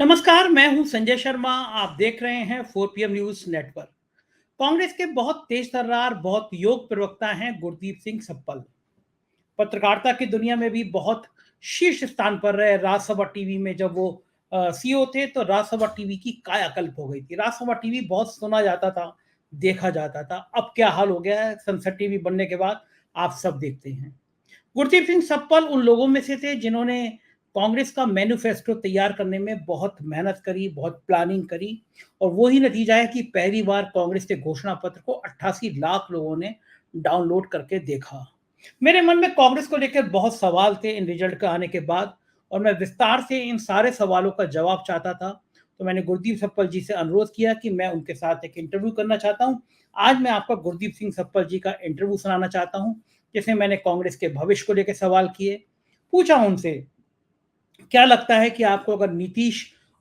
नमस्कार, मैं हूं संजय शर्मा। आप देख रहे हैं 4 PM न्यूज नेटवर्क। कांग्रेस के बहुत तेज तर्रार, बहुत योग्य प्रवक्ता हैं गुरदीप सिंह सप्पल। पत्रकारिता की दुनिया में भी बहुत शीर्ष स्थान पर रहे। राज्यसभा टीवी में जब वो सीईओ थे तो राज्यसभा टीवी की कायाकल्प हो गई थी। राज्यसभा टीवी बहुत सुना जाता था, देखा जाता था। अब क्या हाल हो गया है संसद टीवी बनने के बाद, आप सब देखते हैं। गुरदीप सिंह सप्पल उन लोगों में से थे जिन्होंने कांग्रेस का मैनिफेस्टो तैयार करने में बहुत मेहनत करी, बहुत प्लानिंग करी, और वही नतीजा है कि पहली बार कांग्रेस के घोषणा पत्र को 88 लाख लोगों ने डाउनलोड करके देखा। मेरे मन में कांग्रेस को लेकर बहुत सवाल थे इन रिजल्ट के आने के बाद, और मैं विस्तार से इन सारे सवालों का जवाब चाहता था। तो मैंने गुरदीप सप्पल जी से अनुरोध किया कि मैं उनके साथ एक इंटरव्यू करना चाहता हूं। आज मैं आपका गुरदीप सिंह सप्पल जी का इंटरव्यू सुनाना चाहता हूं, जिसमें मैंने कांग्रेस के भविष्य को लेकर सवाल किए। पूछा उनसे, क्या लगता है कि आपको अगर नीतीश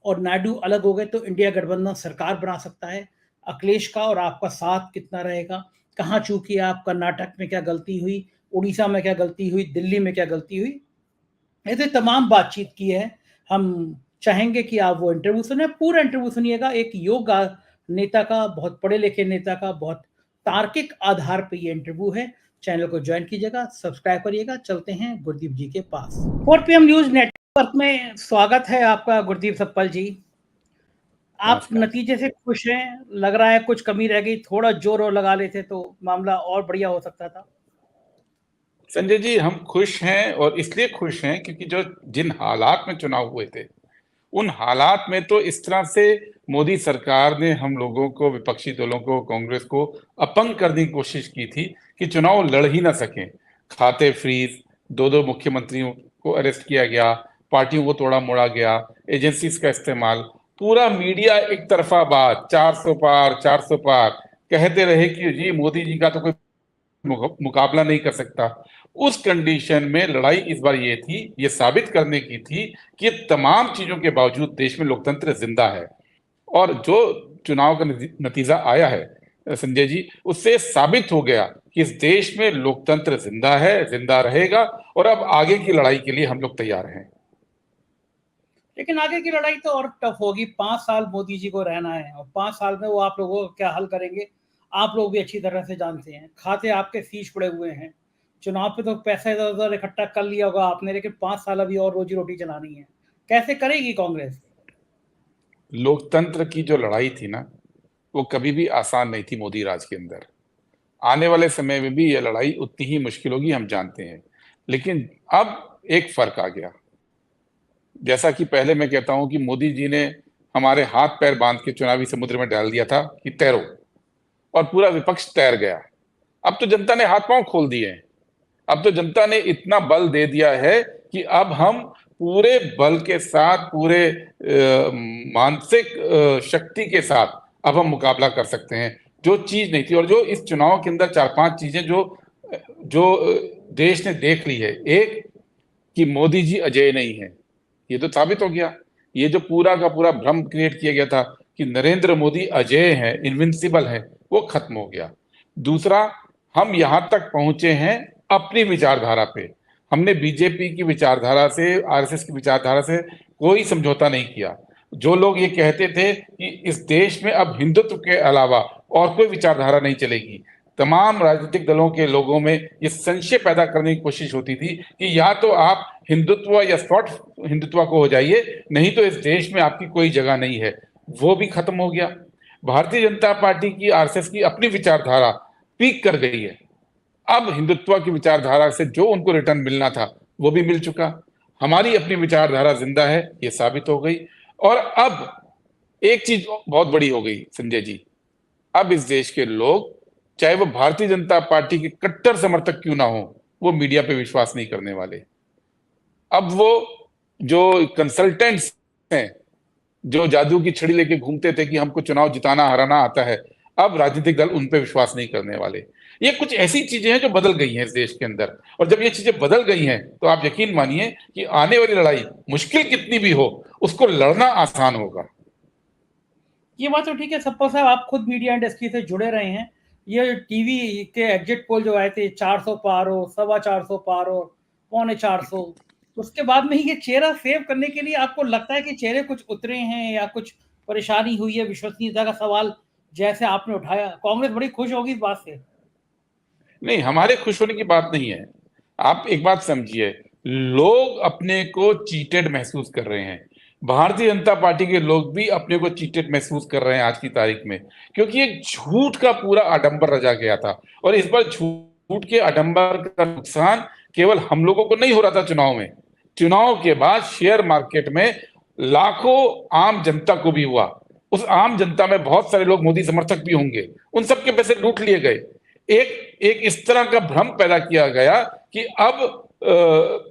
और नायडू अलग हो गए तो इंडिया गठबंधन सरकार बना सकता है? अखिलेश का और आपका साथ कितना रहेगा? कहाँ चूकी आप? कर्नाटक में क्या गलती हुई? उड़ीसा में क्या गलती हुई? दिल्ली में क्या गलती हुई? ऐसे तमाम बातचीत की है। हम चाहेंगे कि आप वो इंटरव्यू सुने, पूरा इंटरव्यू सुनिएगा। एक योग्य नेता का, बहुत पढ़े लिखे नेता का, बहुत तार्किक आधार पे ये इंटरव्यू है। चैनल को ज्वाइन कीजिएगा, सब्सक्राइब करिएगा। चलते हैं गुरदीप जी के पास। 4 PM न्यूज नेटवर्क में स्वागत है आपका गुरदीप सप्पल जी। आप नमस्कार। नतीजे से खुश हैं? लग रहा है कुछ कमी रह गई, थोड़ा जोर और लगा लेते तो मामला और बढ़िया हो सकता था। संजय जी, हम खुश हैं और इसलिए खुश हैं क्योंकि जिन हालात में चुनाव हुए थे, उन हालात में तो इस तरह से मोदी सरकार ने हम लोगों को, विपक्षी दलों को, कांग्रेस को अपंग करने की कोशिश की थी कि चुनाव लड़ ही ना सकें। खाते फ्रीज, दो मुख्यमंत्रियों को अरेस्ट किया गया, पार्टियों को तोड़ा मोड़ा गया, एजेंसीज का इस्तेमाल, पूरा मीडिया एक तरफा बात, 400 पार 400 पार कहते रहे कि जी मोदी जी का तो कोई मुकाबला नहीं कर सकता। उस कंडीशन में लड़ाई इस बार ये थी, ये साबित करने की थी कि तमाम चीजों के बावजूद देश में लोकतंत्र जिंदा है। और जो चुनाव का नतीजा आया है संजय जी, उससे साबित हो गया कि इस देश में लोकतंत्र जिंदा है, जिंदा रहेगा, और अब आगे की लड़ाई के लिए हम लोग तैयार हैं। लेकिन आगे की लड़ाई तो और टफ होगी। 5 साल मोदी जी को रहना है, और 5 साल में वो आप लोगों को क्या हल करेंगे, आप लोग भी अच्छी तरह से जानते हैं। खाते आपके सीज पड़े हुए हैं। चुनाव पे तो पैसा इधर उधर इकट्ठा कर लिया होगा आपने, लेकिन 5 साल अभी और रोजी रोटी चलानी है। कैसे करेगी कांग्रेस? लोकतंत्र की जो लड़ाई थी ना, वो कभी भी आसान नहीं थी मोदी राज के अंदर। आने वाले समय में भी यह लड़ाई उतनी ही मुश्किल होगी, हम जानते हैं। लेकिन अब एक फर्क आ गया। जैसा कि पहले मैं कहता हूं कि मोदी जी ने हमारे हाथ पैर बांध के चुनावी समुद्र में डाल दिया था कि तैरो, और पूरा विपक्ष तैर गया। अब तो जनता ने हाथ पांव खोल दिए हैं। अब तो जनता ने इतना बल दे दिया है कि अब हम पूरे बल के साथ, पूरे मानसिक शक्ति के साथ अब हम मुकाबला कर सकते हैं। जो चीज नहीं थी, और जो इस चुनाव के अंदर चार पांच चीजें जो जो देश ने देख ली है। एक, कि मोदी जी अजय नहीं है, ये तो साबित हो गया। ये जो पूरा का पूरा भ्रम क्रिएट किया गया था कि नरेंद्र मोदी अजय है, इनविंसिबल है, वो खत्म हो गया। दूसरा, हम यहां तक पहुंचे हैं अपनी विचारधारा पे। हमने बीजेपी की विचारधारा से, आरएसएस की विचारधारा से कोई समझौता नहीं किया। जो लोग ये कहते थे कि इस देश में अब हिंदुत्व के अलावा और कोई विचारधारा नहीं चलेगी, तमाम राजनीतिक दलों के लोगों में ये संशय पैदा करने की कोशिश होती थी कि या तो आप हिंदुत्व या सॉफ्ट हिंदुत्व को हो जाइए, नहीं तो इस देश में आपकी कोई जगह नहीं है। वो भी खत्म हो गया। भारतीय जनता पार्टी की, आरएसएस की अपनी विचारधारा पीक कर गई है। अब हिंदुत्व की विचारधारा से जो उनको रिटर्न मिलना था वो भी मिल चुका। हमारी अपनी विचारधारा जिंदा है, ये साबित हो गई। और अब एक चीज बहुत बड़ी हो गई संजय जी, अब इस देश के लोग, चाहे वो भारतीय जनता पार्टी के कट्टर समर्थक क्यों ना हो, वो मीडिया पे विश्वास नहीं करने वाले। अब वो जो कंसल्टेंट्स हैं, जो जादू की छड़ी लेके घूमते थे कि हमको चुनाव जिताना हराना आता है, अब राजनीतिक दल उन पे विश्वास नहीं करने वाले। ये कुछ ऐसी चीजें हैं जो बदल गई हैं इस देश के अंदर। और जब ये चीजें बदल गई हैं तो आप यकीन मानिए कि आने वाली लड़ाई, मुश्किल कितनी भी हो, उसको लड़ना आसान होगा। ये बात तो ठीक है सप्पा साहब, आप खुद मीडिया इंडस्ट्री से जुड़े रहे हैं। ये टीवी के एग्जिट पोल जो आए थे, 400 पार हो, 425 पार हो, 325, उसके बाद में ये चेहरा सेव करने के लिए आपको लगता है कि चेहरे कुछ उतरे हैं या कुछ परेशानी हुई है? विश्वसनीयता का सवाल जैसे आपने उठाया, कांग्रेस बड़ी खुश होगी इस बात से। नहीं, हमारे खुश होने की बात नहीं है। आप एक बात समझिए, लोग अपने को चीटेड महसूस कर रहे हैं। भारतीय जनता पार्टी के लोग भी अपने को चीटेड महसूस कर रहे हैं आज की तारीख में, क्योंकि एक झूठ का पूरा आडंबर रचा गया था। और इस बार झूठ के आडंबर का नुकसान केवल हम लोगों को नहीं हो रहा था चुनाव में, चुनाव के बाद शेयर मार्केट में लाखों आम जनता को भी हुआ। उस आम जनता में बहुत सारे लोग मोदी समर्थक भी होंगे, उन सबके पैसे लूट लिए गए। एक एक इस तरह का भ्रम पैदा किया गया कि अब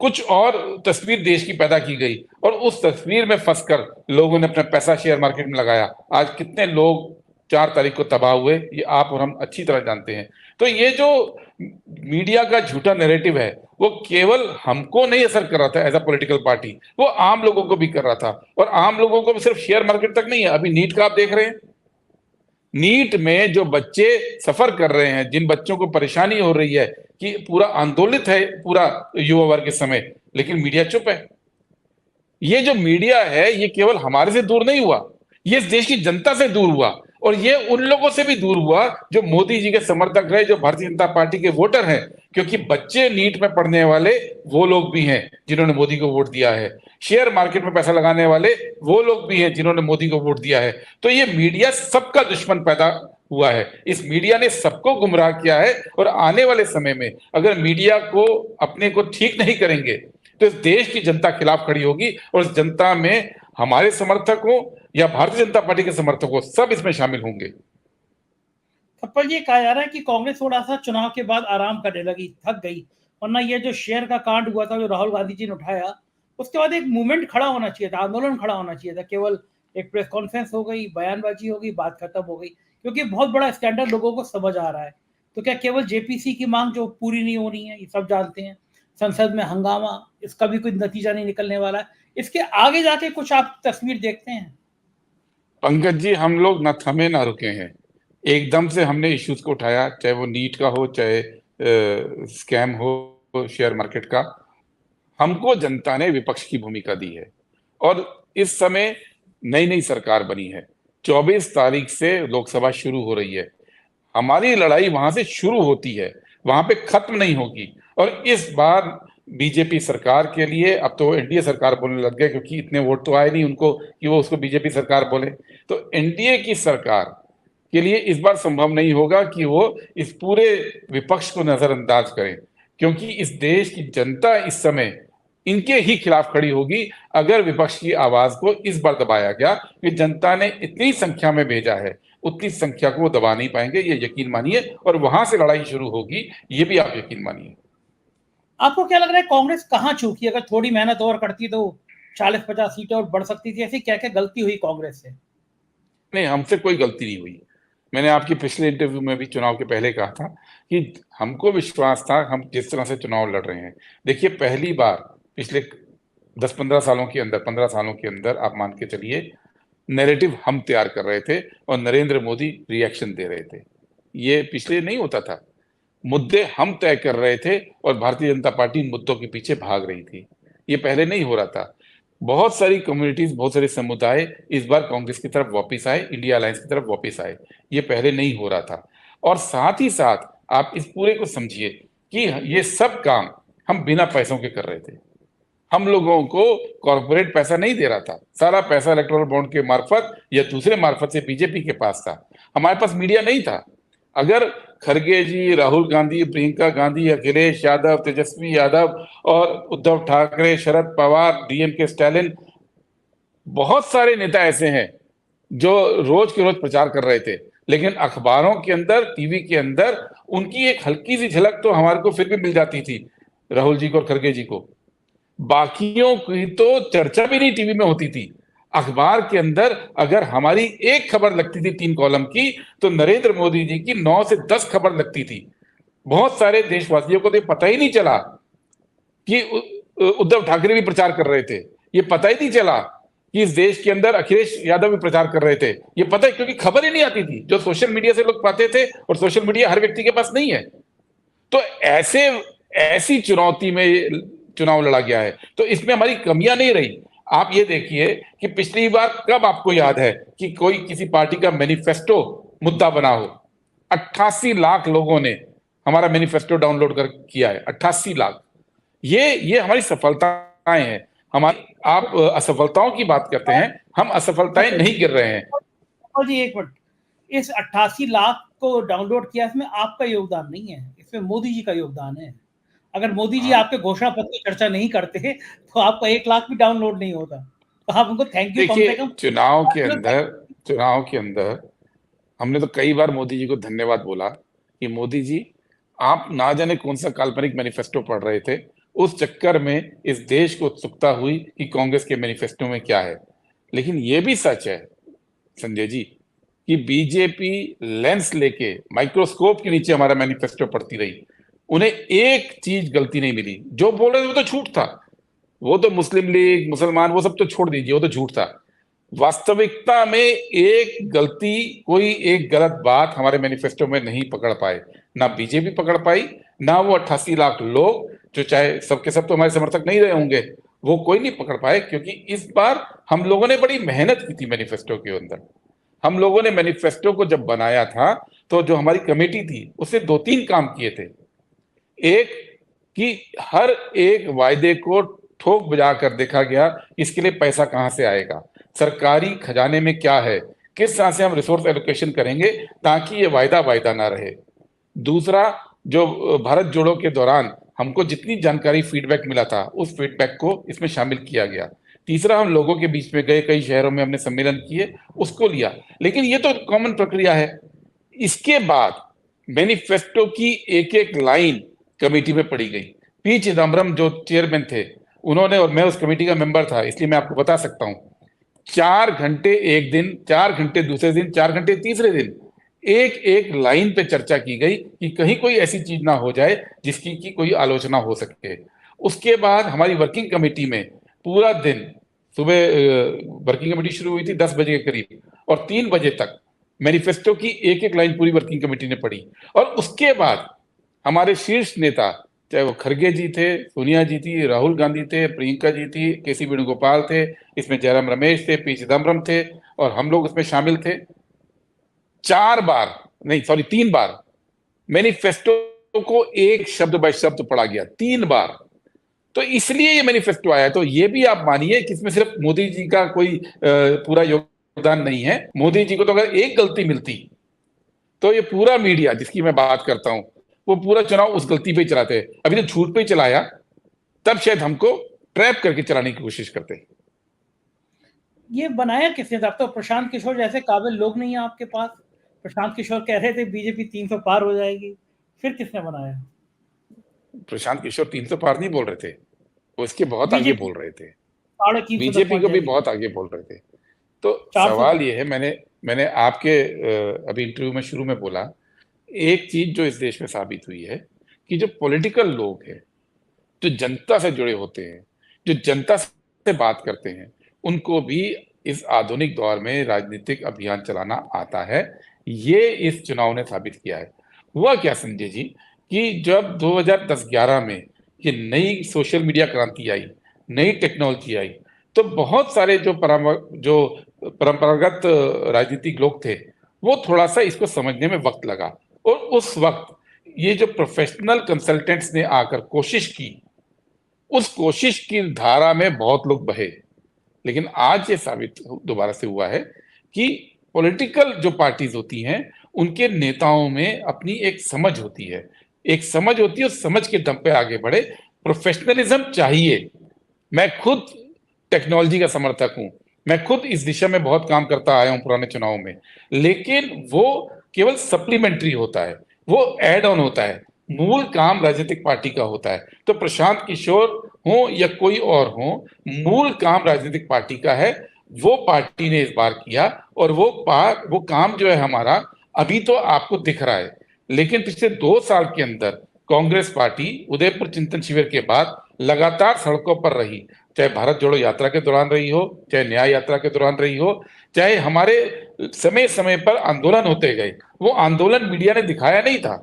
कुछ और तस्वीर देश की पैदा की गई, और उस तस्वीर में फंसकर लोगों ने अपना पैसा शेयर मार्केट में लगाया। आज कितने लोग 4 तारीख को तबाह हुए, ये आप और हम अच्छी तरह जानते हैं। तो ये जो मीडिया का झूठा नैरेटिव है, वो केवल हमको नहीं असर कर रहा था एज अ पॉलिटिकल पार्टी, वो आम लोगों को भी कर रहा था। और आम लोगों को भी सिर्फ शेयर मार्केट तक नहीं है, अभी नीट का आप देख रहे हैं। नीट में जो बच्चे सफर कर रहे हैं, जिन बच्चों को परेशानी हो रही है, कि पूरा आंदोलित है पूरा युवा वर्ग इस समय, लेकिन मीडिया चुप है। ये जो मीडिया है, ये केवल हमारे से दूर नहीं हुआ, ये इस देश की जनता से दूर हुआ, और ये उन लोगों से भी दूर हुआ जो मोदी जी के समर्थक रहे, जो भारतीय जनता पार्टी के वोटर हैं। क्योंकि बच्चे नीट में पढ़ने वाले वो लोग भी हैं जिन्होंने मोदी को वोट दिया है, शेयर मार्केट में पैसा लगाने वाले वो लोग भी हैं जिन्होंने मोदी को वोट दिया है। तो ये मीडिया सबका दुश्मन पैदा हुआ है, इस मीडिया ने सबको गुमराह किया है। और आने वाले समय में अगर मीडिया को अपने को ठीक नहीं करेंगे, तो इस देश की जनता खिलाफ खड़ी होगी, और इस जनता में हमारे समर्थक हो या भारतीय जनता पार्टी के समर्थक हो, सब इसमें शामिल होंगे। सप्पल, ये कहा जा रहा है कि कांग्रेस थोड़ा सा चुनाव के बाद आराम करने लगी, थक गई, वरना ये जो शेयर का कांड हुआ था जो राहुल गांधी जी ने उठाया, उसके बाद एक मूवमेंट खड़ा होना चाहिए था, आंदोलन खड़ा होना चाहिए था। केवल एक प्रेस कॉन्फ्रेंस हो गई, बयानबाजी हो गई, बात खत्म हो गई, क्योंकि बहुत बड़ा स्टैंडर्ड लोगों को समझ आ रहा है। तो क्या केवल जेपीसी की मांग जो पूरी नहीं हो रही है, ये सब जानते हैं, संसद में हंगामा, इसका भी कोई नतीजा नहीं निकलने वाला है, इसके आगे जाके कुछ आप तस्वीर देखते हैं? पंकज जी, हम लोग न थमे ना रुके हैं, एकदम से हमने इश्यूज को उठाया, चाहे वो नीट का हो, चाहे स्कैम हो शेयर मार्केट का। हमको जनता ने विपक्ष की भूमिका दी है, और इस समय नई नई सरकार बनी है। 24 तारीख से लोकसभा शुरू हो रही है। हमारी लड़ाई वहां से शुरू होती है, वहां पे खत्म नहीं होगी। और इस बार बीजेपी सरकार के लिए, अब तो एनडीए सरकार बोलने लग गए, क्योंकि इतने वोट तो आए नहीं उनको कि वो उसको बीजेपी सरकार बोले। तो एनडीए की सरकार के लिए इस बार संभव नहीं होगा कि वो इस पूरे विपक्ष को नजरअंदाज करें, क्योंकि इस देश की जनता इस समय इनके ही खिलाफ खड़ी होगी अगर विपक्ष की आवाज को इस बार दबाया गया। कि जनता ने इतनी संख्या में भेजा है, उतनी संख्या को वो दबा नहीं पाएंगे, ये यकीन मानिए। और वहां से लड़ाई शुरू होगी, ये भी आप यकीन मानिए। आपको क्या लग रहा है कांग्रेस कहां चूकी? अगर थोड़ी मेहनत और करती तो 40-50 सीटें और बढ़ सकती थी। ऐसी क्या क्या गलती हुई कांग्रेस से? नहीं, हमसे कोई गलती नहीं हुई। मैंने आपकी पिछले इंटरव्यू में भी चुनाव के पहले कहा था कि हमको विश्वास था, हम जिस तरह से चुनाव लड़ रहे हैं। देखिए, पहली बार पिछले 10-15 सालों के अंदर, 15 सालों के अंदर आप मान के चलिए, नैरेटिव हम तैयार कर रहे थे और नरेंद्र मोदी रिएक्शन दे रहे थे। ये पिछले नहीं होता था। मुद्दे हम तय कर रहे थे और भारतीय जनता पार्टी मुद्दों के पीछे भाग रही थी। ये पहले नहीं हो रहा था। बहुत सारी कम्युनिटीज, बहुत सारे समुदाय इस बार कांग्रेस की तरफ वापस आए, इंडिया अलायंस की तरफ वापस आए। ये पहले नहीं हो रहा था। और साथ ही साथ आप इस पूरे को समझिए कि ये सब काम हम बिना पैसों के कर रहे थे। हम लोगों को कॉर्पोरेट पैसा नहीं दे रहा था, सारा पैसा इलेक्टोरल बॉन्ड के मार्फत या दूसरे मार्फत से बीजेपी के पास था। हमारे पास मीडिया नहीं था। अगर खड़गे जी, राहुल गांधी, प्रियंका गांधी, अखिलेश यादव, तेजस्वी यादव और उद्धव ठाकरे, शरद पवार, डीएमके स्टालिन, बहुत सारे नेता ऐसे हैं जो रोज के रोज प्रचार कर रहे थे, लेकिन अखबारों के अंदर, टीवी के अंदर उनकी एक हल्की सी झलक तो हमारे को फिर भी मिल जाती थी, राहुल जी को और खड़गे जी को। बाकियों की तो चर्चा भी नहीं टीवी में होती थी। अखबार के अंदर अगर हमारी एक खबर लगती थी 3 कॉलम की, तो नरेंद्र मोदी जी की 9 से 10 खबर लगती थी। बहुत सारे देशवासियों को तो पता ही नहीं चला कि उद्धव ठाकरे भी प्रचार कर रहे थे। ये पता ही नहीं चला कि इस देश के अंदर अखिलेश यादव भी प्रचार कर रहे थे। ये पता है, क्योंकि खबर ही नहीं आती थी, जो सोशल मीडिया से लोग पाते थे, और सोशल मीडिया हर व्यक्ति के पास नहीं है। तो ऐसी चुनौती में चुनाव लड़ा गया है, तो इसमें हमारी कमियां नहीं रही। आप ये देखिए कि पिछली बार कब आपको याद है कि कोई किसी पार्टी का मैनिफेस्टो मुद्दा बना हो? 88 लाख लोगों ने हमारा मैनिफेस्टो डाउनलोड कर किया है, 88 लाख। ये हमारी सफलताएं हैं। हमारी, आप असफलताओं की बात करते हैं, हम असफलताएं नहीं गिर रहे हैं। और जी एक मिनट, इस 88 लाख को डाउनलोड किया, इसमें आपका योगदान नहीं है, इसमें मोदी जी का योगदान है। अगर मोदी जी आपके घोषणा पत्र की चर्चा नहीं करते तो आपका 1 लाख भी डाउनलोड नहीं होता। तो आप उनको थैंक यू कम से कम। चुनाव के अंदर हमने तो कई बार मोदी जी को धन्यवाद बोला कि मोदी जी, आप ना जाने कौन सा काल्पनिक मैनिफेस्टो पढ़ रहे थे, उस चक्कर में इस देश को उत्सुकता हुई कि कांग्रेस के मैनिफेस्टो में क्या है। लेकिन ये भी सच है संजय जी कि बीजेपी लेंस लेके माइक्रोस्कोप के नीचे हमारा मैनिफेस्टो पढ़ती रही। उन्हें एक चीज गलती नहीं मिली। जो बोल रहे थे वो तो झूठ था, वो तो मुस्लिम लीग, मुसलमान, वो सब तो छोड़ दीजिए, वो तो झूठ था। वास्तविकता में एक गलती, कोई एक गलत बात हमारे मैनिफेस्टो में नहीं पकड़ पाए। ना बीजेपी पकड़ पाई, ना वो 88 लाख लोग, जो चाहे सबके सब तो हमारे समर्थक नहीं रहे होंगे, वो कोई नहीं पकड़ पाए। क्योंकि इस बार हम लोगों ने बड़ी मेहनत की थी मैनिफेस्टो के अंदर। हम लोगों ने मैनिफेस्टो को जब बनाया था तो जो हमारी कमेटी थी उससे 2-3 काम किए थे। एक, कि हर एक वायदे को ठोक बजा कर देखा गया, इसके लिए पैसा कहां से आएगा, सरकारी खजाने में क्या है, किस तरह से हम रिसोर्स एलोकेशन करेंगे ताकि ये वायदा वायदा ना रहे। दूसरा, जो भारत जोड़ो के दौरान हमको जितनी जानकारी फीडबैक मिला था, उस फीडबैक को इसमें शामिल किया गया। तीसरा, हम लोगों के बीच में गए, कई शहरों में हमने सम्मेलन किए, उसको लिया। लेकिन ये तो कॉमन प्रक्रिया है। इसके बाद मैनिफेस्टो की एक एक लाइन कमेटी में पढ़ी गई। पी चिदम्बरम जो चेयरमैन थे, उन्होंने, और मैं उस कमेटी का मेंबर था इसलिए मैं आपको बता सकता हूं, 4 घंटे एक दिन, 4 घंटे दूसरे दिन, 4 घंटे तीसरे दिन एक एक लाइन पे चर्चा की गई कि कहीं कोई ऐसी चीज ना हो जाए जिसकी की कोई आलोचना हो सके। उसके बाद हमारी वर्किंग कमेटी में पूरा दिन, सुबह वर्किंग कमेटी शुरू हुई थी 10 बजे के करीब, और 3 बजे तक मैनिफेस्टो की एक एक लाइन पूरी वर्किंग कमेटी ने पढ़ी। और उसके बाद हमारे शीर्ष नेता, चाहे वो खरगे जी थे, सोनिया जी थी, राहुल गांधी थे, प्रियंका जी थी, केसी वेणुगोपाल थे, इसमें जयराम रमेश थे, पी चिदम्बरम थे, और हम लोग उसमें शामिल थे। 3 बार मैनिफेस्टो को एक शब्द बाय शब्द पढ़ा गया, 3 बार। तो इसलिए ये मैनिफेस्टो आया। तो ये भी आप मानिए कि इसमें सिर्फ मोदी जी का कोई पूरा योगदान नहीं है। मोदी जी को तो अगर एक गलती मिलती तो ये पूरा मीडिया जिसकी मैं बात करता हूं, वो पूरा चुनाव उस गलती पे ही चलाते। अभी तो झूठ पे ही चलाया, तब शायद हमको ट्रैप करके चलाने की कोशिश करते। ये बनाया किसने था? अब तो प्रशांत किशोर जैसे काबिल लोग नहीं है आपके पास। प्रशांत किशोर कह रहे थे बीजेपी 300 पार हो जाएगी, फिर किसने बनाया? प्रशांत किशोर 300 पार नहीं बोल रहे थे, वो इसके बहुत आगे बोल रहे थे। 350 बीजेपी को भी बहुत आगे बोल रहे थे। तो सवाल ये है, मैंने आपके अभी इंटरव्यू में शुरू में बोला, एक चीज जो इस देश में साबित हुई है कि जो पॉलिटिकल लोग हैं, जो जनता से जुड़े होते हैं, जो जनता से बात करते हैं, उनको भी इस आधुनिक दौर में राजनीतिक अभियान चलाना आता है। ये इस चुनाव ने साबित किया है। हुआ क्या संजय जी कि जब 2010-11 में ये नई सोशल मीडिया क्रांति आई, नई टेक्नोलॉजी आई, तो बहुत सारे जो परंपरागत राजनीतिक लोग थे, वो थोड़ा सा इसको समझने में वक्त लगा। और उस वक्त ये जो प्रोफेशनल कंसल्टेंट्स ने आकर कोशिश की, उस कोशिश की धारा में बहुत लोग बहे। लेकिन आज ये साबित दोबारा से हुआ है कि पॉलिटिकल जो पार्टीज होती हैं, उनके नेताओं में अपनी एक समझ होती है, उस समझ के दम पे आगे बढ़े। प्रोफेशनलिज्म चाहिए। मैं खुद टेक्नोलॉजी का समर्थक हूं, मैं खुद इस दिशा में बहुत काम करता आया हूं पुराने चुनाव में, लेकिन वो केवल सप्लीमेंट्री होता है, वो एड ऑन होता है। मूल काम राजनीतिक पार्टी का होता है। तो प्रशांत किशोर हो या कोई और हो, मूल काम राजनीतिक पार्टी का है। वो पार्टी ने इस बार किया, और वो काम जो है हमारा, अभी तो आपको दिख रहा है। लेकिन पिछले 2 साल के अंदर कांग्रेस पार्टी उदयपुर चिंतन शिविर के बाद लगातार सड़कों पर रही, चाहे भारत जोड़ो यात्रा के दौरान रही हो, चाहे न्याय यात्रा के दौरान रही हो, चाहे हमारे समय समय पर आंदोलन होते गए। वो आंदोलन मीडिया ने दिखाया नहीं था,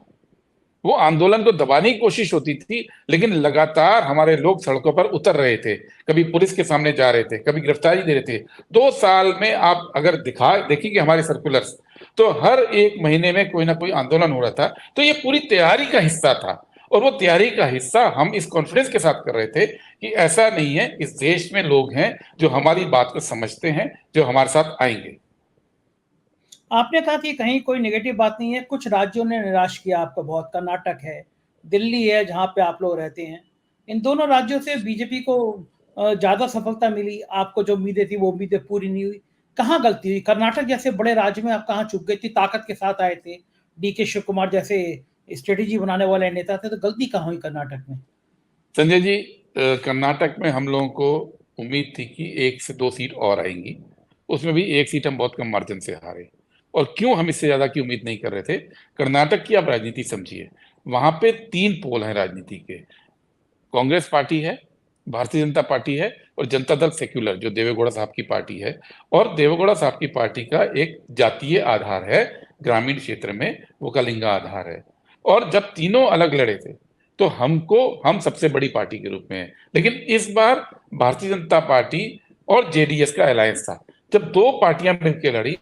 वो आंदोलन को दबाने की कोशिश होती थी, लेकिन लगातार हमारे लोग सड़कों पर उतर रहे थे, कभी पुलिस के सामने जा रहे थे, कभी गिरफ्तारी दे रहे थे। 2 साल में आप अगर देखेंगे हमारे सर्कुलर्स, तो हर एक महीने में कोई ना कोई आंदोलन हो रहा था। तो ये पूरी तैयारी का हिस्सा था, और वो तैयारी का हिस्सा हम इस कॉन्फिडेंस के साथ कर रहे थे कि ऐसा नहीं है, इस देश में लोग हैं जो हमारी बात को समझते हैं, जो हमारे साथ आएंगे। आपने कहा कि कहीं कोई नेगेटिव बात नहीं है, कुछ राज्यों ने निराश किया आपको बहुत, कर्नाटक है, दिल्ली है जहाँ पे आप लोग रहते हैं। इन दोनों राज्यों से बीजेपी को ज़्यादा सफलता मिली, आपको जो उम्मीदें थी वो उम्मीदें पूरी नहीं हुई। कहाँ गलती हुई? कर्नाटक जैसे बड़े राज्य में आप कहाँ चूक गए? इतनी ताकत के साथ आए थे, डीके शिव कुमार जैसे स्ट्रेटेजी बनाने वाले नेता थे, तो गलती कहाँ हुई कर्नाटक में? संजय जी, कर्नाटक में हम लोगों को उम्मीद थी कि 1 से 2 सीट और आएंगी। उसमें भी 1 सीट हम बहुत कम मार्जिन से हारे। और क्यों हम इससे ज्यादा की उम्मीद नहीं कर रहे थे? कर्नाटक की आप राजनीति समझिए, वहां पे 3 पोल हैं राजनीति के। कांग्रेस पार्टी है, भारतीय जनता पार्टी है, और जनता दल सेक्युलर जो देवेगौड़ा साहब की पार्टी है। और देवेगौड़ा साहब की पार्टी का एक जातीय आधार है, ग्रामीण क्षेत्र में वो कलिंगा आधार है। और जब तीनों अलग लड़े थे, तो हम सबसे बड़ी पार्टी के रूप में है। लेकिन इस बार भारतीय जनता पार्टी और जेडीएस का अलायंस था। जब 2 पार्टियां मिलकर लड़ी,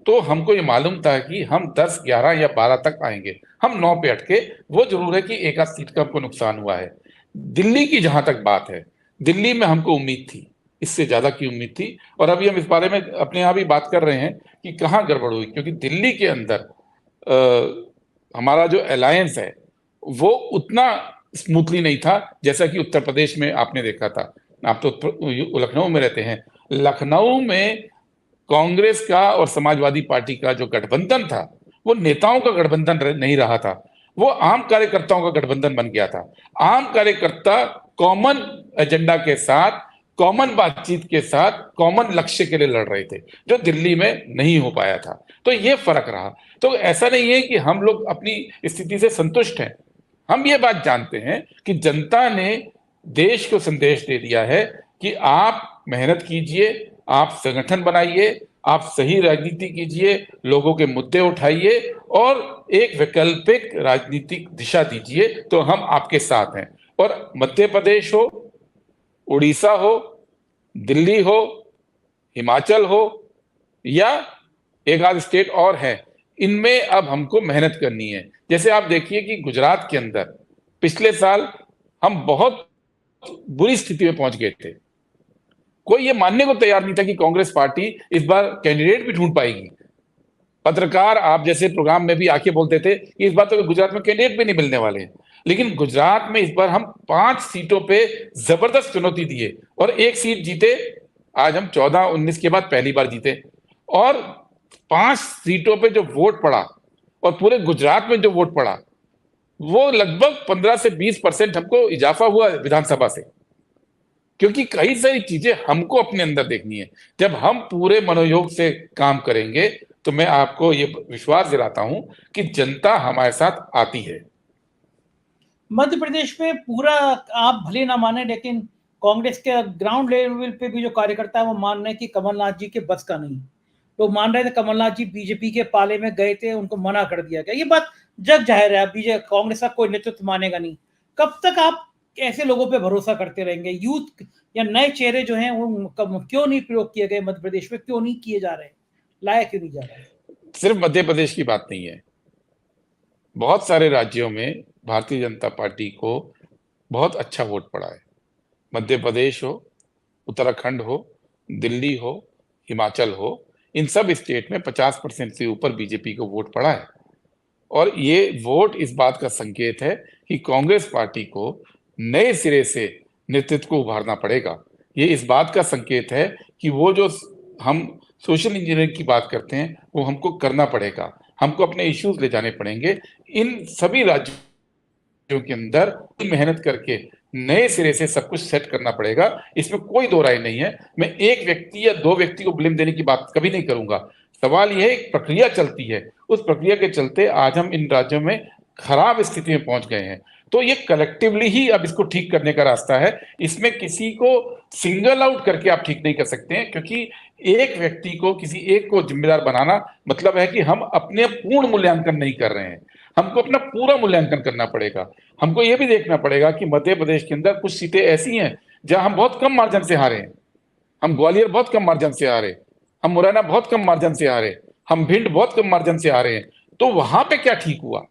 तो हमको ये मालूम था कि हम 10, 11 या 12 तक आएंगे। हम 9 पे अटके। वो जरूर है कि एक आध सीट का हमको नुकसान हुआ है। दिल्ली की जहां तक बात है, दिल्ली में हमको उम्मीद थी, इससे ज्यादा की उम्मीद थी। और अभी हम इस बारे में अपने यहाँ भी बात कर रहे हैं कि कहाँ गड़बड़ हुई, क्योंकि दिल्ली के अंदर हमारा जो अलायंस है वो उतना स्मूथली नहीं था जैसा कि उत्तर प्रदेश में आपने देखा था। आप तो लखनऊ में रहते हैं। लखनऊ में कांग्रेस का और समाजवादी पार्टी का जो गठबंधन था, वो नेताओं का गठबंधन नहीं रहा था, वो आम कार्यकर्ताओं का गठबंधन बन गया था। आम कार्यकर्ता कॉमन एजेंडा के साथ, कॉमन बातचीत के साथ, कॉमन लक्ष्य के लिए लड़ रहे थे, जो दिल्ली में नहीं हो पाया था। तो ये फर्क रहा। तो ऐसा नहीं है कि हम लोग अपनी स्थिति से संतुष्ट हैं। हम ये बात जानते हैं कि जनता ने देश को संदेश दे दिया है कि आप मेहनत कीजिए, आप संगठन बनाइए, आप सही राजनीति कीजिए, लोगों के मुद्दे उठाइए और एक वैकल्पिक राजनीतिक दिशा दीजिए, तो हम आपके साथ हैं। और मध्य प्रदेश हो, उड़ीसा हो, दिल्ली हो, हिमाचल हो, या एक आध स्टेट और है, इनमें अब हमको मेहनत करनी है। जैसे आप देखिए कि गुजरात के अंदर पिछले साल हम बहुत बुरी स्थिति में पहुंच गए थे। कोई ये मानने को तैयार नहीं था कि कांग्रेस पार्टी इस बार कैंडिडेट भी ढूंढ पाएगी। पत्रकार आप जैसे प्रोग्राम में भी आके बोलते थे कि इस बार तो गुजरात में कैंडिडेट भी नहीं मिलने वाले हैं। लेकिन गुजरात में इस बार हम 5 सीटों पे जबरदस्त चुनौती दिए और 1 सीट जीते। आज हम 14-19 के बाद पहली बार जीते। और 5 सीटों पे जो वोट पड़ा और पूरे गुजरात में जो वोट पड़ा, वो लगभग 15 से 20% हमको इजाफा हुआ विधानसभा से। क्योंकि कई सारी चीजें हमको अपने अंदर देखनी है। जब हम पूरे मनोयोग से काम करेंगे, तो मैं आपको ये विश्वास दिलाता हूं कि जनता हमारे साथ आती है। मध्य प्रदेश में पूरा, आप भले ना माने, लेकिन कांग्रेस के ग्राउंड लेवल पे भी जो कार्यकर्ता है वो मान रहे हैं कि कमलनाथ जी के बस का नहीं। तो मान रहे थे कमलनाथ जी बीजेपी के पाले में गए थे, उनको मना कर दिया गया। ये बात जग जाहिर है, बीजेपी कांग्रेस का कोई नेतृत्व मानेगा नहीं। कब तक आप ऐसे लोगों पे भरोसा करते रहेंगे? यूथ या नए चेहरे जो हैं वो क्यों नहीं प्रयोग किए गए मध्य प्रदेश में? क्यों नहीं किए जा रहे, लाया क्यों नहीं जा रहा है? सिर्फ मध्य प्रदेश की बात नहीं है, बहुत सारे राज्यों में भारतीय जनता पार्टी को बहुत अच्छा वोट पड़ा है। मध्य प्रदेश हो, उत्तराखंड हो, दिल्ली हो, हिमाचल हो, इन सब स्टेट में 50% से ऊपर बीजेपी को वोट पड़ा है। और ये वोट इस बात का संकेत है कि कांग्रेस पार्टी को नए सिरे से नेतृत्व को उभारना पड़ेगा। ये इस बात का संकेत है कि वो जो हम सोशल इंजीनियरिंग की बात करते हैं, वो हमको करना पड़ेगा। हमको अपने इश्यूज ले जाने पड़ेंगे। इन सभी राज्यों के अंदर मेहनत करके नए सिरे से सब कुछ सेट करना पड़ेगा। इसमें कोई दो राय नहीं है। मैं एक व्यक्ति या 2 व्यक्ति को ब्लेम देने की बात कभी नहीं करूंगा। सवाल यह है, एक प्रक्रिया चलती है, उस प्रक्रिया के चलते आज हम इन राज्यों में खराब स्थिति में पहुंच गए हैं। तो ये कलेक्टिवली ही अब इसको ठीक करने का रास्ता है। इसमें किसी को सिंगल आउट करके आप ठीक नहीं कर सकते हैं, क्योंकि एक व्यक्ति को, किसी एक को जिम्मेदार बनाना मतलब है कि हम अपने पूर्ण मूल्यांकन नहीं कर रहे हैं। हमको अपना पूरा मूल्यांकन करना पड़ेगा। हमको ये भी देखना पड़ेगा कि मध्य प्रदेश के अंदर कुछ सीटें ऐसी हैं जहां हम बहुत कम मार्जिन से हारे हैं। हम ग्वालियर बहुत कम मार्जिन से हारे, हम मुरैना बहुत कम मार्जिन से हारे, हम भिंड बहुत कम मार्जिन से हारे हैं। तो वहां पे क्या ठीक हुआ?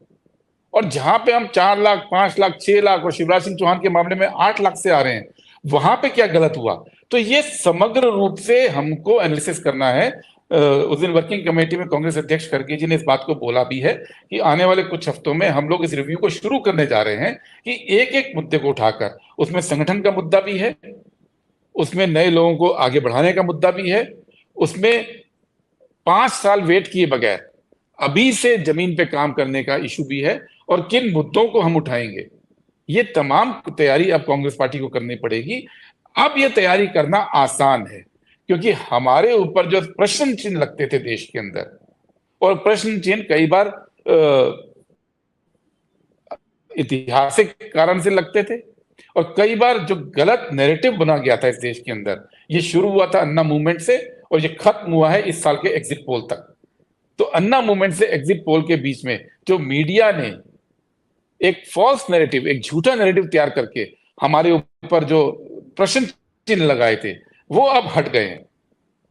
और जहां पे हम 4 लाख, 5 लाख, 6 लाख और शिवराज सिंह चौहान के मामले में 8 लाख से आ रहे हैं, वहां पे क्या गलत हुआ? तो ये समग्र रूप से हमको एनालिसिस करना है। उस दिन वर्किंग कमेटी में कांग्रेस अध्यक्ष खड़गे जी ने इस बात को बोला भी है कि आने वाले कुछ हफ्तों में हम लोग इस रिव्यू को शुरू करने जा रहे हैं कि एक एक मुद्दे को उठाकर, उसमें संगठन का मुद्दा भी है, उसमें नए लोगों को आगे बढ़ाने का मुद्दा भी है, उसमें 5 साल वेट किए बगैर अभी से जमीन पे काम करने का इशू भी है, और किन मुद्दों को हम उठाएंगे, ये तमाम तैयारी अब कांग्रेस पार्टी को करनी पड़ेगी। अब ये तैयारी करना आसान है क्योंकि हमारे ऊपर जो प्रश्न चिन्ह लगते थे देश के अंदर, और प्रश्न चिन्ह कई बार ऐतिहासिक कारण से लगते थे, और कई बार जो गलत नैरेटिव बना गया था इस देश के अंदर, ये शुरू हुआ था अन्ना मूवमेंट से और ये खत्म हुआ है इस साल के एग्जिट पोल तक। तो अन्ना मूवमेंट से एग्जिट पोल के बीच में जो मीडिया ने एक फॉल्स नैरेटिव, एक झूठा नैरेटिव तैयार करके हमारे ऊपर जो प्रश्न चिन्ह लगाए थे, वो अब हट गए हैं।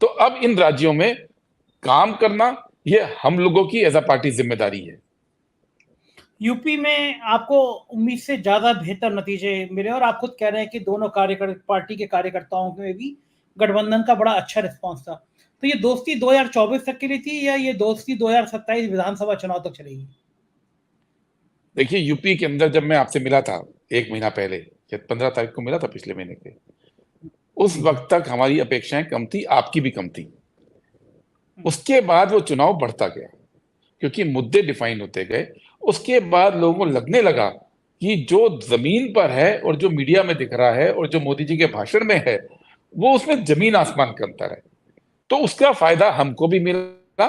तो अब इन राज्यों में काम करना ये हम लोगों की एज अ पार्टी जिम्मेदारी है। यूपी में आपको उम्मीद से ज्यादा बेहतर नतीजे मिले और आप खुद कह रहे हैं कि दोनों पार्टी के कार्यकर्ताओं में भी गठबंधन का बड़ा अच्छा रिस्पांस था। तो ये दोस्ती 2024 तक के लिए थी या ये दोस्ती 2027 विधानसभा चुनाव तक चलेगी? देखिए, यूपी के अंदर जब मैं आपसे मिला था 1 महीना पहले, 15 तारीख को मिला था पिछले महीने के, उस वक्त तक हमारी अपेक्षाएं कम थी, आपकी भी कम थी। उसके बाद वो चुनाव बढ़ता गया क्योंकि मुद्दे डिफाइन होते गए। उसके बाद लोगों को लगने लगा कि जो जमीन पर है और जो मीडिया में दिख रहा है और जो मोदी जी के भाषण में है, वो उसमें जमीन आसमान का अंतर है। तो उसका फायदा हमको भी मिला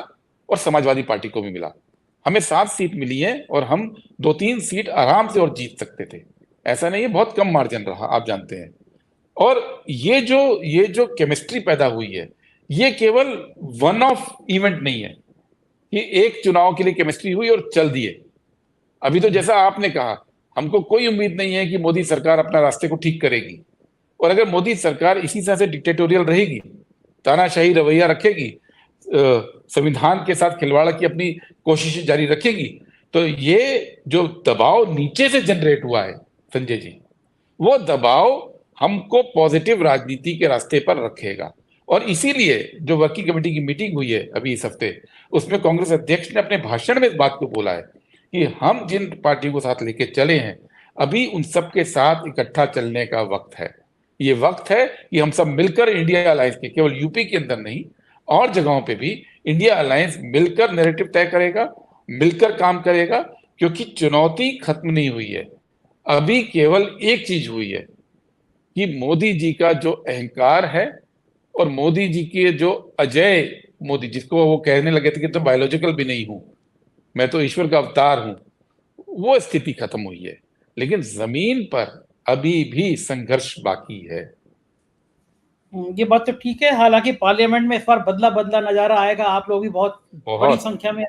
और समाजवादी पार्टी को भी मिला। हमें 7 सीट मिली है और हम 2-3 सीट आराम से और जीत सकते थे। ऐसा नहीं है, बहुत कम मार्जिन रहा, आप जानते हैं। और ये जो केमिस्ट्री पैदा हुई है, ये केवल वन ऑफ इवेंट नहीं है कि एक चुनाव के लिए केमिस्ट्री हुई और चल दिए। अभी तो जैसा आपने कहा, हमको कोई उम्मीद नहीं है कि मोदी सरकार अपना रास्ते को ठीक करेगी। और अगर मोदी सरकार इसी तरह से डिक्टेटोरियल रहेगी, तानाशाही रवैया रखेगी, संविधान के साथ खिलवाड़ की अपनी कोशिश जारी रखेगी, तो ये जो दबाव नीचे से जनरेट हुआ है संजय जी, वो दबाव हमको पॉजिटिव राजनीति के रास्ते पर रखेगा। और इसीलिए जो वर्किंग कमेटी की मीटिंग हुई है अभी इस हफ्ते, उसमें कांग्रेस अध्यक्ष ने अपने भाषण में इस बात को बोला है कि हम जिन पार्टी को साथ लेके चले हैं, अभी उन सब के साथ इकट्ठा चलने का वक्त है। ये वक्त है कि हम सब मिलकर इंडिया अलायंस के, केवल यूपी के अंदर नहीं और जगहों पे भी इंडिया अलायंस मिलकर नैरेटिव तय करेगा, मिलकर काम करेगा, क्योंकि चुनौती खत्म नहीं हुई है। अभी केवल एक चीज हुई है कि मोदी जी का जो अहंकार है और मोदी जी के जो अजय मोदी, जिसको वो कहने लगे थे कि तो बायोलॉजिकल भी नहीं हूं, मैं तो ईश्वर का अवतार हूं, वो स्थिति खत्म हुई है। लेकिन जमीन पर अभी भी संघर्ष बाकी है। ये बात तो ठीक है। हालांकि पार्लियामेंट में इस बार बदला बदला नजारा आएगा। आप लोग भी बहुत बड़ी संख्या में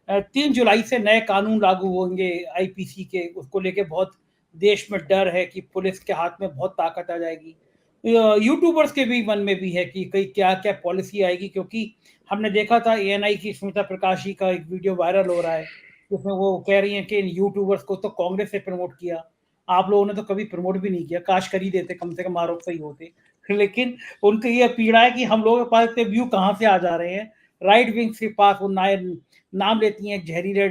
3 जुलाई से नए कानून लागू होंगे आईपीसी के, उसको लेके बहुत देश में डर है कि पुलिस के हाथ में बहुत ताकत आ जाएगी। यूट्यूबर्स के भी मन में भी है कि कई क्या क्या पॉलिसी आएगी, क्योंकि हमने देखा था एएनआई की स्मिता प्रकाश जी का एक वीडियो वायरल हो रहा है जिसमें वो कह रही हैं कि इन यूट्यूबर्स को तो कांग्रेस ने प्रमोट किया, आप लोगों ने तो कभी प्रमोट भी नहीं किया, काश कर ही देते, कम से कम आरोप सही होते। लेकिन उनकी ये पीड़ा है कि हम लोगों के पास इतने व्यू कहाँ से आ जा रहे हैं। राइट विंग के पास वो नाम लेती हैं जहरीले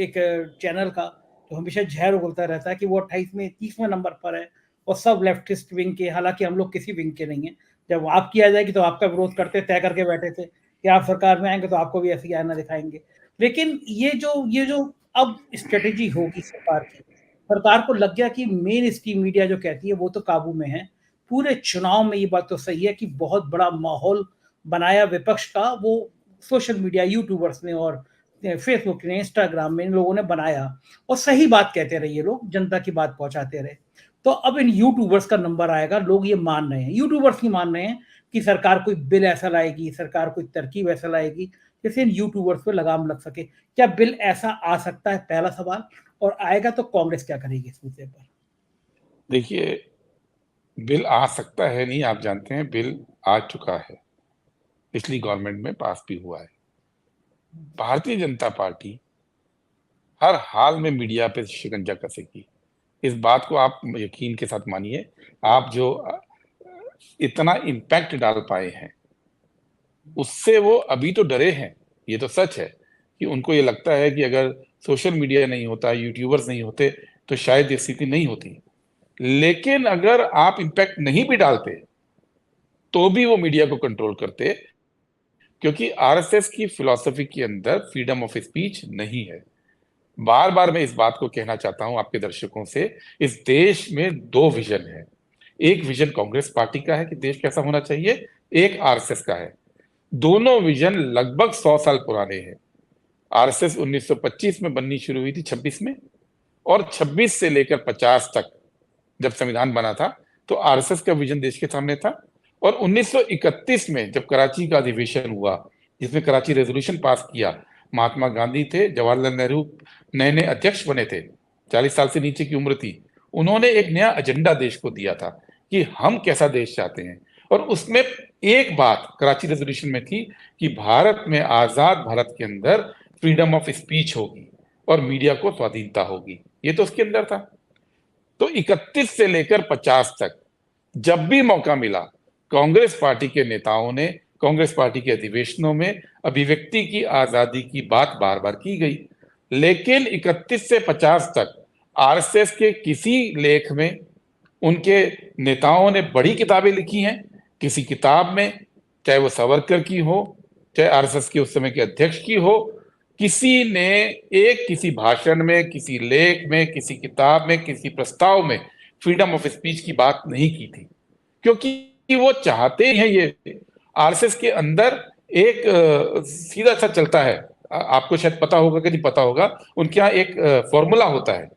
एक चैनल का जो हमेशा जहर उगलता रहता है कि वो 28 में 30वें नंबर पर है और सब लेफ्टिस्ट विंग के। हालांकि हम लोग किसी विंग के नहीं है। जब आपकी आ जाएगी तो आपका विरोध करते तय करके बैठे थे कि आप सरकार में आएंगे तो आपको भी ऐसी आईना दिखाएंगे। लेकिन ये जो अब स्ट्रेटेजी होगी सरकार को लग गया कि मेन स्ट्रीम मीडिया जो कहती है वो तो काबू में है। पूरे चुनाव में ये बात तो सही है कि बहुत बड़ा माहौल बनाया विपक्ष का, वो सोशल मीडिया यूट्यूबर्स ने और फेसबुक ने, इंस्टाग्राम में इन लोगों ने बनाया और सही बात कहते रहे, ये लोग जनता की बात पहुंचाते रहे। तो अब इन यूट्यूबर्स का नंबर आएगा। लोग ये मान रहे हैं, यूट्यूबर्स ही मान रहे हैं कि सरकार कोई बिल ऐसा लाएगी, सरकार कोई तरकीब ऐसा लाएगी जैसे इन यूट्यूबर्स पे लगाम लग सके? क्या बिल ऐसा आ सकता है, पहला सवाल, और आएगा तो कांग्रेस क्या करेगी इस मुद्दे पर? देखिए, बिल आ सकता है नहीं, आप जानते हैं बिल आ चुका है, पिछली गवर्नमेंट में पास भी हुआ है। भारतीय जनता पार्टी हर हाल में मीडिया पे शिकंजा कसेगी, इस बात को आप यकीन के साथ मानिए। आप जो इतना इम्पैक्ट डाल पाए हैं, उससे वो अभी तो डरे हैं, ये तो सच है कि उनको ये लगता है कि अगर सोशल मीडिया नहीं होता, यूट्यूबर्स नहीं होते, तो शायद ये स्थिति नहीं होती। लेकिन अगर आप इम्पैक्ट नहीं भी डालते तो भी वो मीडिया को कंट्रोल करते, क्योंकि आरएसएस की फिलॉसफी के अंदर फ्रीडम ऑफ स्पीच नहीं है। बार बार मैं इस बात को कहना चाहता हूं आपके दर्शकों से, इस देश में दो विजन है। एक विजन कांग्रेस पार्टी का है कि देश कैसा होना चाहिए, एक आरएसएस का है। दोनों विजन लगभग 100 साल पुराने हैं। आरएसएस 1925 में बननी शुरू हुई थी, 26 में, और 26 से लेकर 50 तक जब संविधान बना था तो आरएसएस का विजन देश के सामने था। और 1931 में जब कराची का अधिवेशन हुआ, जिसमें कराची रेजोल्यूशन पास किया, महात्मा गांधी थे, जवाहरलाल नेहरू नए नए अध्यक्ष बने थे, 40 साल से नीचे की उम्र थी। उन्होंने एक नया एजेंडा देश को दिया था कि हम कैसा देश चाहते हैं, और उसमें एक बात कराची रेजोल्यूशन में थी कि भारत में, आजाद भारत के अंदर फ्रीडम ऑफ स्पीच होगी और मीडिया को स्वाधीनता होगी। ये तो उसके अंदर था। तो 31 से लेकर 50 तक जब भी मौका मिला, कांग्रेस पार्टी के नेताओं ने, कांग्रेस पार्टी के अधिवेशनों में अभिव्यक्ति की आजादी की बात बार बार की गई। लेकिन 31 से 50 तक आरएसएस के किसी लेख में उनके नेताओं ने बड़ी किताबें लिखी हैं, किसी किताब में, चाहे वो सावरकर की हो, चाहे आरएसएस के उस समय के अध्यक्ष की हो, किसी ने एक किसी भाषण में, किसी लेख में, किसी किताब में, किसी प्रस्ताव में फ्रीडम ऑफ स्पीच की बात नहीं की थी, क्योंकि वो चाहते हैं। ये आरएसएस के अंदर एक सीधा सा चलता है, आपको शायद पता होगा कि नहीं पता होगा, उनके यहाँ एक फॉर्मूला होता है।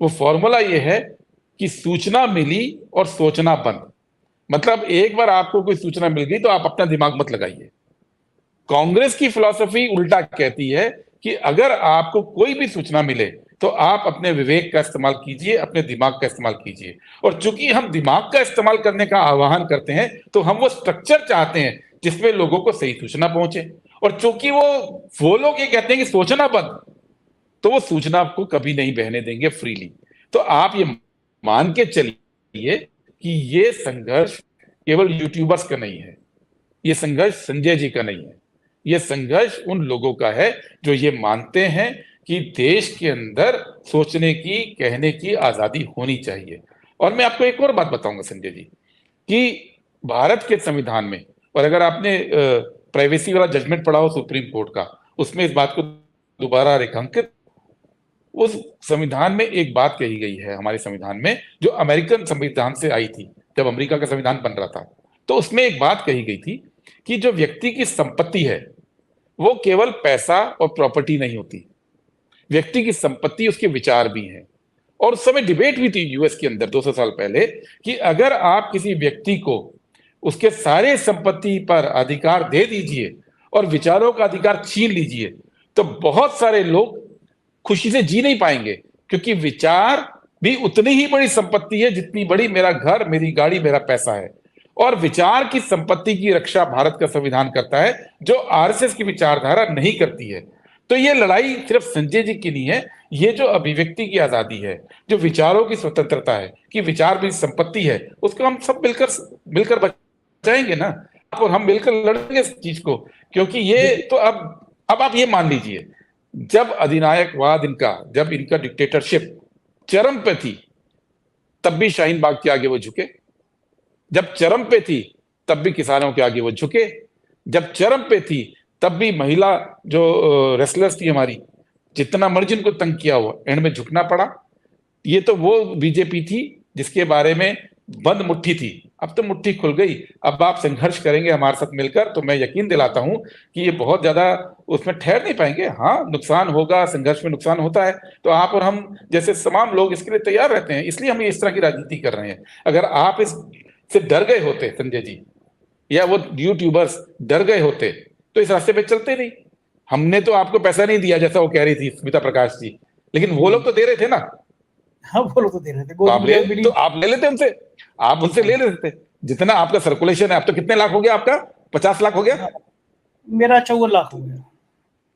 वो फॉर्मूला ये है कि सूचना मिली और सोचना बंद। मतलब एक बार आपको कोई सूचना मिल गई तो आप अपना दिमाग मत लगाइए। कांग्रेस की फिलॉसफी उल्टा कहती है कि अगर आपको कोई भी सूचना मिले तो आप अपने विवेक का इस्तेमाल कीजिए, अपने दिमाग का इस्तेमाल कीजिए। और चूंकि हम दिमाग का इस्तेमाल करने का आह्वान करते हैं, तो हम वो स्ट्रक्चर चाहते हैं जिसमें लोगों को सही सूचना पहुंचे। और चूंकि वो लोग ये कहते हैं कि सोचना बंद, तो वो सूचना आपको कभी नहीं बहने देंगे फ्रीली। तो आप ये मान के चलिए कि ये संघर्ष केवल यूट्यूबर्स का नहीं है, ये संघर्ष संजय जी का नहीं है, ये संघर्ष उन लोगों का है जो ये मानते हैं कि देश के अंदर सोचने की, कहने की आजादी होनी चाहिए। और मैं आपको एक और बात बताऊंगा संजय जी, कि भारत के संविधान में, और अगर आपने प्राइवेसी वाला जजमेंट पढ़ा हो सुप्रीम कोर्ट का, उसमें इस बात को दोबारा रेखांकित, उस संविधान में एक बात कही गई है हमारे संविधान में, जो अमेरिकन संविधान से आई थी, जब अमेरिका का संविधान बन रहा था, तो उसमें एक बात कही गई थी कि जो व्यक्ति की संपत्ति है वो केवल पैसा और प्रॉपर्टी नहीं होती, व्यक्ति की संपत्ति उसके विचार भी हैं। और उस समय डिबेट हुई थी यूएस के अंदर 200 साल पहले कि अगर आप किसी व्यक्ति को उसके सारे संपत्ति पर अधिकार दे दीजिए और विचारों का अधिकार छीन लीजिए, तो बहुत सारे लोग खुशी से जी नहीं पाएंगे, क्योंकि विचार भी उतनी ही बड़ी संपत्ति है जितनी बड़ी मेरा घर, मेरी गाड़ी, मेरा पैसा है। और विचार की संपत्ति की रक्षा भारत का संविधान करता है, जो आरएसएस की विचारधारा नहीं करती है। तो ये लड़ाई सिर्फ संजय जी की नहीं है, ये जो अभिव्यक्ति की आजादी है, जो विचारों की स्वतंत्रता है, कि विचार भी संपत्ति है, उसको हम सब मिलकर बचाएंगे ना। और हम मिलकर लड़ेंगे इस चीज को, क्योंकि ये तो अब आप ये मान लीजिए, जब अधिनायकवाद जब इनका डिक्टेटरशिप चरम पे थी, तब भी शाहीन बाग के आगे वो झुके। जब चरम पे थी तब भी किसानों के आगे वो झुके। जब चरम पे थी तब भी महिला जो रेसलर्स थी हमारी, जितना मर्जी उनको तंग किया हुआ, एंड में झुकना पड़ा। ये तो वो बीजेपी थी जिसके बारे में बंद मुट्ठी थी, अब तो मुट्ठी खुल गई। अब आप संघर्ष करेंगे हमारे साथ मिलकर, तो मैं यकीन दिलाता हूं कि ये बहुत ज्यादा उसमें ठहर नहीं पाएंगे। हाँ, नुकसान होगा, संघर्ष में नुकसान होता है, तो आप और हम जैसे तमाम लोग इसके लिए तैयार रहते हैं, इसलिए हम इस तरह की राजनीति कर रहे हैं। अगर आप इस से डर गए होते संजय जी, या वो यूट्यूबर्स डर गए होते, तो इस रास्ते पे चलते नहीं। हमने तो आपको पैसा नहीं दिया जैसा वो कह रही थी स्मिता प्रकाश जी, लेकिन वो लोग तो दे रहे थे ना। हाँ, वो लोग तो दे रहे थे। तो आप ले लेते उनसे, आप उनसे ले लेते। जितना आपका सर्कुलेशन है, आप तो कितने लाख हो गया आपका? 50 लाख हो गया? मेरा 54 लाख हो गया।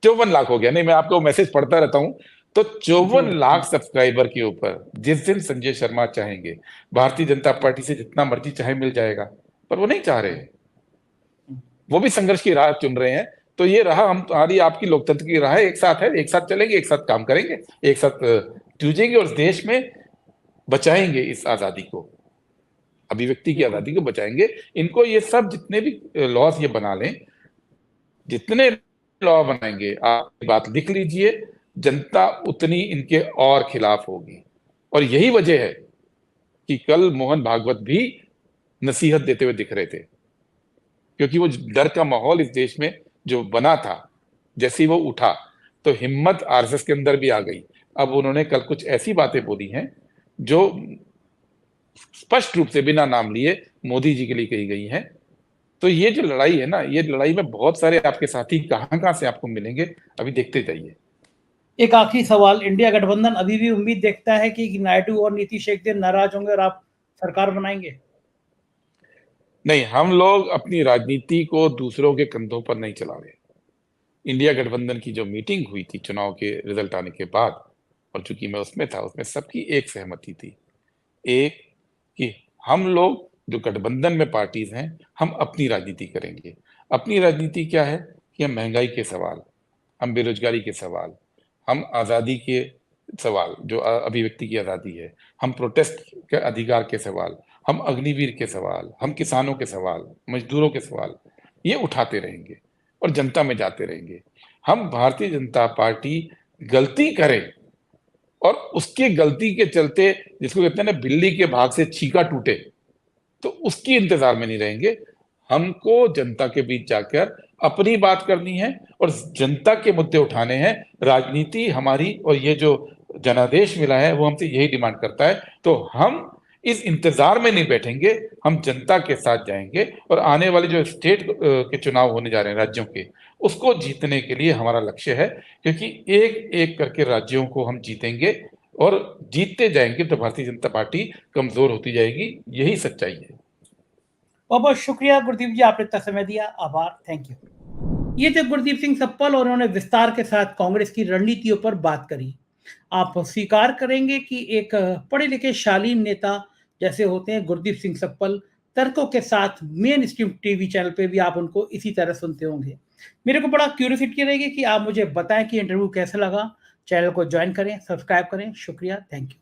54 लाख हो गया। नहीं, मैं आपको मैसेज पढ़ता रहता हूं। तो 54 लाख सब्सक्राइबर के ऊपर जिस दिन संजय शर्मा चाहेंगे, भारतीय जनता पार्टी से जितना मर्जी चाहे मिल जाएगा, पर वो नहीं चाह रहे। वो भी संघर्ष की राह चुन रहे हैं। तो ये राह हमारी आपकी लोकतंत्र की राह है। एक साथ है, एक साथ चलेंगे, एक साथ काम करेंगे, एक साथ जूझेंगे और देश में बचाएंगे इस आजादी को, अभिव्यक्ति की आजादी को बचाएंगे। इनको ये सब जितने भी लॉज ये बना लें, जितने लॉ बनाएंगे, आप बात लिख लीजिए, जनता उतनी इनके और खिलाफ होगी। और यही वजह है कि कल मोहन भागवत भी नसीहत देते हुए दिख रहे थे, क्योंकि वो डर का माहौल इस देश में जो बना था, जैसे ही वो उठा तो हिम्मत आरएसएस के अंदर भी आ गई। अब उन्होंने कल कुछ ऐसी बातें बोली हैं जो स्पष्ट रूप से बिना नाम लिए मोदी जी के लिए कही गई हैं। तो ये जो लड़ाई है ना, ये लड़ाई में बहुत सारे आपके साथी कहां से आपको मिलेंगे, अभी देखते जाइए। एक आखिरी सवाल, इंडिया गठबंधन अभी भी उम्मीद देखता है कि नायडू और नीतीश एक दिन नाराज होंगे और आप सरकार बनाएंगे? नहीं, हम लोग अपनी राजनीति को दूसरों के कंधों पर नहीं चला रहे। इंडिया गठबंधन की जो मीटिंग हुई थी चुनाव के रिजल्ट आने के बाद, और चूंकि मैं उसमें था, उसमें सबकी एक सहमति थी, एक कि हम लोग जो गठबंधन में पार्टीज हैं, हम अपनी राजनीति करेंगे। अपनी राजनीति क्या है कि हम महंगाई के सवाल, हम बेरोजगारी के सवाल, हम आज़ादी के सवाल, जो अभिव्यक्ति की आज़ादी है, हम प्रोटेस्ट के अधिकार के सवाल, हम अग्निवीर के सवाल, हम किसानों के सवाल, मजदूरों के सवाल, ये उठाते रहेंगे और जनता में जाते रहेंगे। हम भारतीय जनता पार्टी गलती करे और उसके गलती के चलते, जिसको कहते हैं ना बिल्ली के भाग से छीका टूटे, तो उसकी इंतजार में नहीं रहेंगे। हमको जनता के बीच जाकर अपनी बात करनी है और जनता के मुद्दे उठाने हैं। राजनीति हमारी और ये जो जनादेश मिला है वो हमसे यही डिमांड करता है। तो हम इस इंतजार में नहीं बैठेंगे, हम जनता के साथ जाएंगे और आने वाले जो स्टेट के चुनाव होने जा रहे हैं राज्यों के, उसको जीतने के लिए हमारा लक्ष्य है, क्योंकि एक एक करके राज्यों को हम जीतेंगे और जीतते जाएंगे तो भारतीय जनता पार्टी कमजोर होती जाएगी। यही सच्चाई है। बहुत बहुत शुक्रिया गुरदीप जी, आपने इतना समय दिया, आभार, थैंक यू। ये थे गुरदीप सिंह सप्पल और उन्होंने विस्तार के साथ कांग्रेस की रणनीतियों पर बात करी। आप स्वीकार करेंगे कि एक पढ़े लिखे शालीन नेता जैसे होते हैं गुरदीप सिंह सप्पल, तर्कों के साथ मेन स्ट्रीम टीवी चैनल पे भी आप उनको इसी तरह सुनते होंगे। मेरे को बड़ा क्यूरियोसिटी रहेगी कि आप मुझे बताएं कि इंटरव्यू कैसा लगा। चैनल को ज्वाइन करें, सब्सक्राइब करें। शुक्रिया, थैंक यू।